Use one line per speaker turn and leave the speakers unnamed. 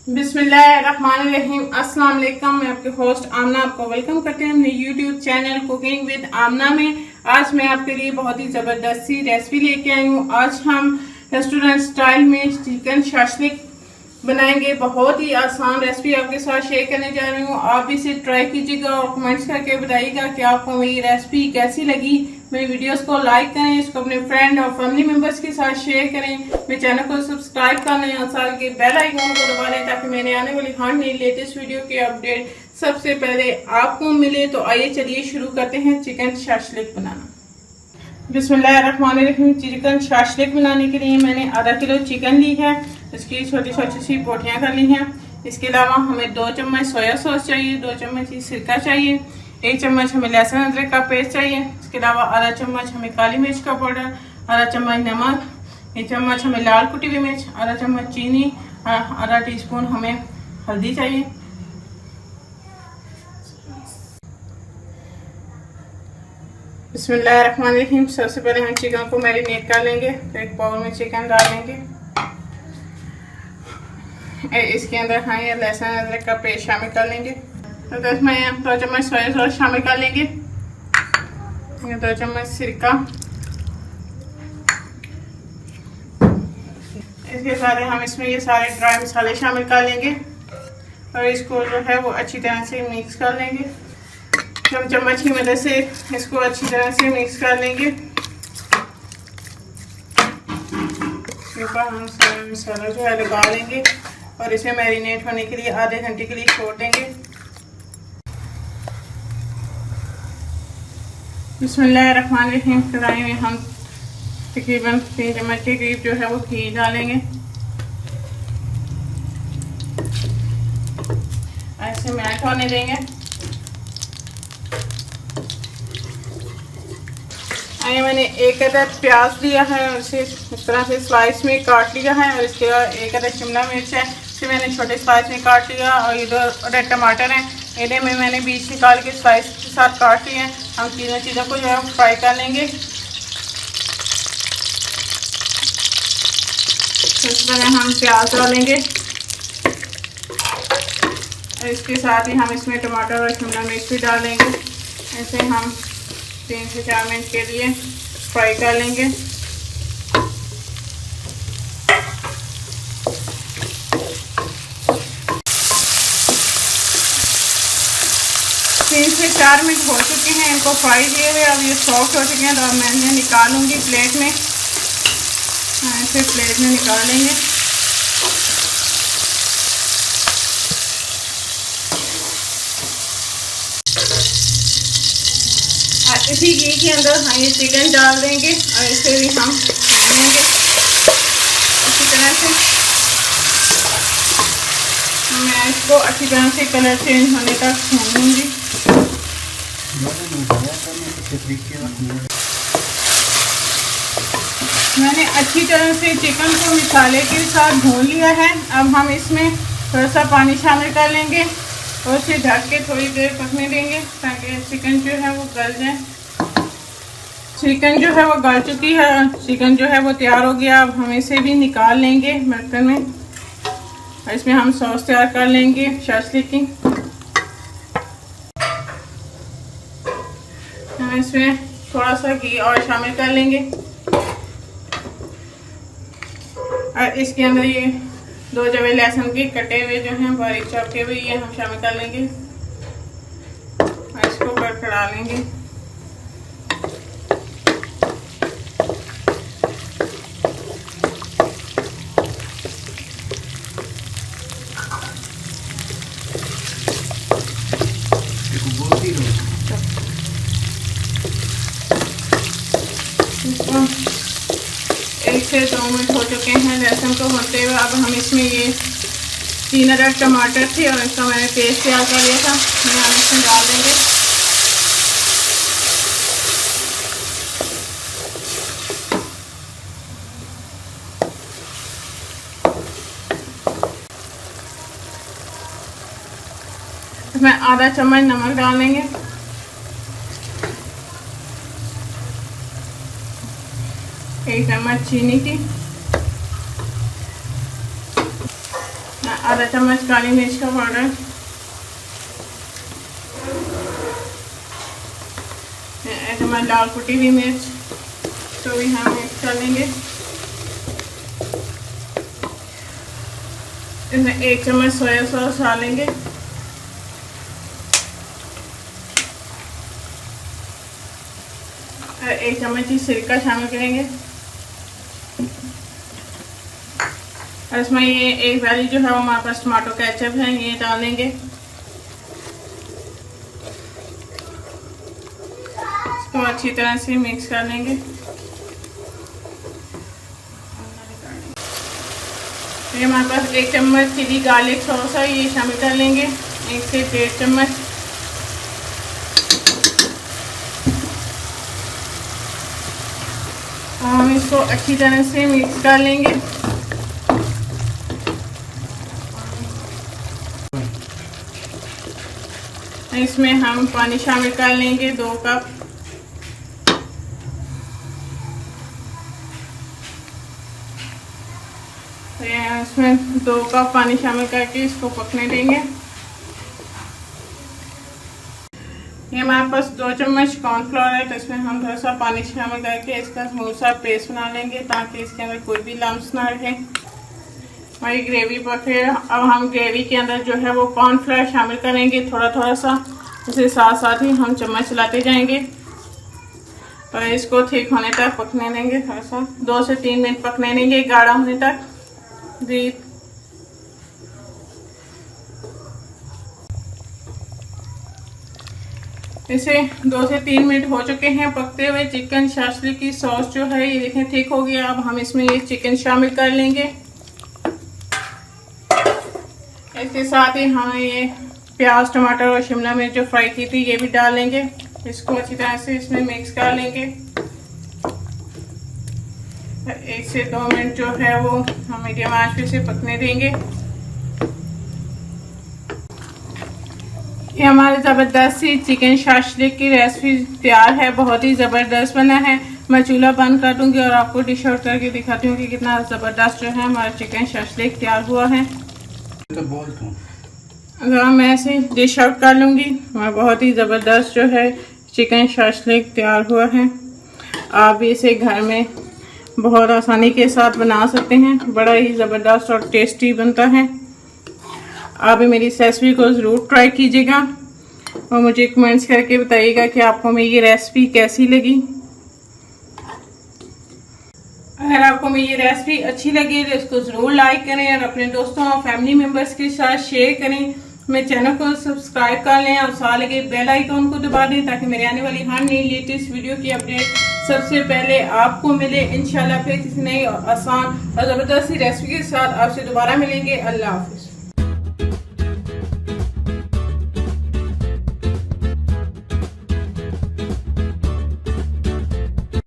बिस्मिल्लाहिर्रहमानिर्रहीम। अस्सलाम वालेकुम। मैं आपके होस्ट आमना आपको वेलकम करते हैं अपने यूट्यूब चैनल कुकिंग विद आमना में। आज मैं आपके लिए बहुत ही ज़बरदस्त सी रेसिपी लेके आई हूँ। आज हम रेस्टोरेंट स्टाइल में चिकन शाशलिक बनाएंगे। बहुत ही आसान रेसिपी आपके साथ शेयर करने जा रही हूँ। आप भी इसे ट्राई कीजिएगा और कमेंट्स करके बताइएगा कि आपको मेरी रेसिपी कैसी लगी। मेरी वीडियोस को लाइक करें, इसको अपने फ्रेंड और फैमिली मेंबर्स के साथ शेयर करें। मेरे चैनल को सब्सक्राइब कर लें और साथ के बेल आइकन को दबा लें ताकि मैंने आने वाली हर नई लेटेस्ट वीडियो की अपडेट सबसे पहले आपको मिले। तो आइए चलिए शुरू करते हैं चिकन शाशलिक बनाना। बिस्मिल्लाहिर्रहमानिर्रहीम। चिकन शाशलिक बनाने के लिए मैंने आधा किलो चिकन ली है। इसकी छोटी छोटी सी बोटियाँ कर ली हैं। इसके अलावा हमें 2 चम्मच सोया सॉस चाहिए, 2 चम्मच ही सिरका चाहिए, 1 चम्मच हमें लहसुन अदरक का पेस्ट चाहिए। इसके अलावा आधा चम्मच हमें काली मिर्च का पाउडर, आधा चम्मच नमक, 1 चम्मच हमें लाल कुटी हुई मिर्च, आधा चम्मच चीनी, आधा टीस्पून हमें हल्दी चाहिए। बिस्मिल्लाहिर्रहमानिर्रहीम। सबसे पहले हम चिकन को मैरिनेट कर लेंगे। तो एक बाउल में चिकन डाल लेंगे। इसके अंदर हम ये लहसुन अदरक का पेस्ट शामिल कर लेंगे। तो इसमें 2 चम्मच सोया सॉस शामिल कर लेंगे, 2 चम्मच सिरका। इसके साथ हम इसमें ये सारे ड्राई मसाले शामिल कर लेंगे और इसको जो है वो अच्छी तरह से मिक्स कर लेंगे। चम्मच की मदद से इसको अच्छी तरह से मिक्स कर लेंगे। ऊपर हम सारा मसाला जो है लगा लेंगे और इसे मैरिनेट होने के लिए आधे घंटे के लिए छोड़ देंगे। बिस्मिल्लाहिर्रहमानिर्रहीम। कढ़ाई में हम तकरीबन 3 चम्मच के करीब जो है वो घी डालेंगे। ऐसे मैश होने देंगे। आइए मैंने 1 अदद प्याज लिया है और इसे इस तरह से स्लाइस में काट लिया है और इसके बाद 1 अदद शिमला मिर्च है, इसे मैंने छोटे स्लाइस में काट लिया और इधर रेड टमाटर हैं, इन्हें में मैंने बीज निकाल के स्लाइस के साथ काट लिए हैं। हम तीनों चीज़ों को जो है फ्राई कर लेंगे। इस तरह हम प्याज डालेंगे और इसके साथ ही हम इसमें टमाटर और शिमला मिर्च भी डाल देंगे। ऐसे हम 3 से 4 मिनट के लिए फ्राई कर लेंगे। 3 से 4 मिनट हो चुके हैं इनको फ्राई किए हुए। अब ये सॉफ्ट हो चुके हैं तो अब मैं इन्हें निकालूंगी प्लेट में। ऐसे प्लेट में निकाल लेंगे। इसी घी के अंदर हम ये चिकन डाल देंगे और इसे भी हम भूनेंगे अच्छी तरह से। मैं इसको अच्छी तरह से कलर चेंज होने तक भूनूंगी। मैंने अच्छी तरह से चिकन को मसाले के साथ भून लिया है। अब हम इसमें थोड़ा सा पानी शामिल कर लेंगे और इसे ढक के थोड़ी देर पकने देंगे ताकि चिकन जो है वो गल जाए। चिकन जो है वो गल चुकी है, चिकन जो है वो तैयार हो गया। अब हम इसे भी निकाल लेंगे बर्तन में और इसमें हम सॉस तैयार कर लेंगे शाशलिक की। हम इसमें थोड़ा सा घी और शामिल कर लेंगे और इसके अंदर ये 2 जवे लहसुन के कटे हुए जो हैं बारीक चॉप के हुए ये हम शामिल कर लेंगे और इसको कड़कड़ा लेंगे। इसको 1 से 2 मिनट हो चुके हैं लहसुन को भूनते हुए। अब हम इसमें ये 3 अदद टमाटर थे और इसका मैंने पेस्ट तैयार कर लिया था, ये हम इसमें डाल देंगे। इसमें आधा चम्मच नमक डालेंगे, 1 चम्मच चीनी की, आधा चम्मच काली मिर्च का पाउडर, एक चम्मच लाल कुटी हुई मिर्च, तो भी हम मिक्स कर लेंगे। इसमें 1 चम्मच सोया सॉस डालेंगे, और 1 चम्मच ही सिरका शामिल करेंगे। और इसमें ये एक वाली जो है वो हमारे पास टमाटो केचप है, ये डालेंगे। इसको अच्छी तरह से मिक्स कर लेंगे। ये हमारे पास 1 चम्मच चिली गार्लिक सॉस है, ये शामिल कर लेंगे, 1 से 1.5 चम्मच। हम इसको अच्छी तरह से मिक्स कर लेंगे। इसमें हम पानी शामिल कर लेंगे 2 कप। इसमें 2 कप पानी शामिल करके इसको पकने देंगे। ये हमारे पास 2 चम्मच कॉर्नफ्लोर है, तो इसमें हम थोड़ा सा पानी शामिल करके इसका स्मूथ सा पेस्ट बना लेंगे, ताकि इसके अंदर कोई भी लम्स ना रहे। हमारी ग्रेवी पके। अब हम ग्रेवी के अंदर जो है वो कॉर्नफ्लोर शामिल करेंगे थोड़ा थोड़ा सा, इसके साथ साथ ही हम चम्मच चलाते जाएंगे और इसको ठीक होने तक पकने देंगे। थोड़ा सा 2 से 3 मिनट पकने देंगे, गाढ़ा होने तक जी। इसे 2 से 3 मिनट हो चुके हैं पकते हुए। चिकन शाशली की सॉस जो है ये देखें ठीक हो गया। अब हम इसमें ये चिकन शामिल कर लेंगे। इसके साथ ही हम ये प्याज, टमाटर और शिमला मिर्च जो फ्राई की थी ये भी डाल लेंगे। इसको अच्छी तरह से इसमें मिक्स कर लेंगे। 1 से 2 मिनट जो है वो हम मीडियम आंच पे से पकने देंगे। ये हमारी ज़बरदस्त सी चिकन शाशलिक की रेसिपी तैयार है। बहुत ही ज़बरदस्त बना है। मैं चूल्हा बंद कर दूंगी और आपको डिश आउट करके दिखाती हूँ कि कितना ज़बरदस्त जो है हमारा चिकन शाशलिक तैयार हुआ है।
तो बोल तू।
अगर मैं ऐसे डिश आउट कर लूँगी, हमारा बहुत ही ज़बरदस्त जो है चिकन शाशलिक तैयार हुआ है। आप भी इसे घर में बहुत आसानी के साथ बना सकते हैं। बड़ा ही ज़बरदस्त और टेस्टी बनता है। आप भी मेरी इस रेसिपी को ज़रूर ट्राई कीजिएगा और मुझे कमेंट्स करके बताइएगा कि आपको मेरी ये रेसिपी कैसी लगी। अगर आपको मेरी ये रेसिपी अच्छी लगी तो इसको ज़रूर लाइक करें और अपने दोस्तों और फैमिली मेम्बर्स के साथ शेयर करें। मेरे चैनल को सब्सक्राइब कर लें और साथ लगे बेल आइकन को दबा दें, ताकि मेरे आने वाली हर नई लेटेस्ट वीडियो की अपडेट सबसे पहले आपको मिले। इंशाल्लाह फिर किसी नई आसान और ज़बरदस्त रेसिपी के साथ आपसे दोबारा मिलेंगे। अल्लाह हाफिज़।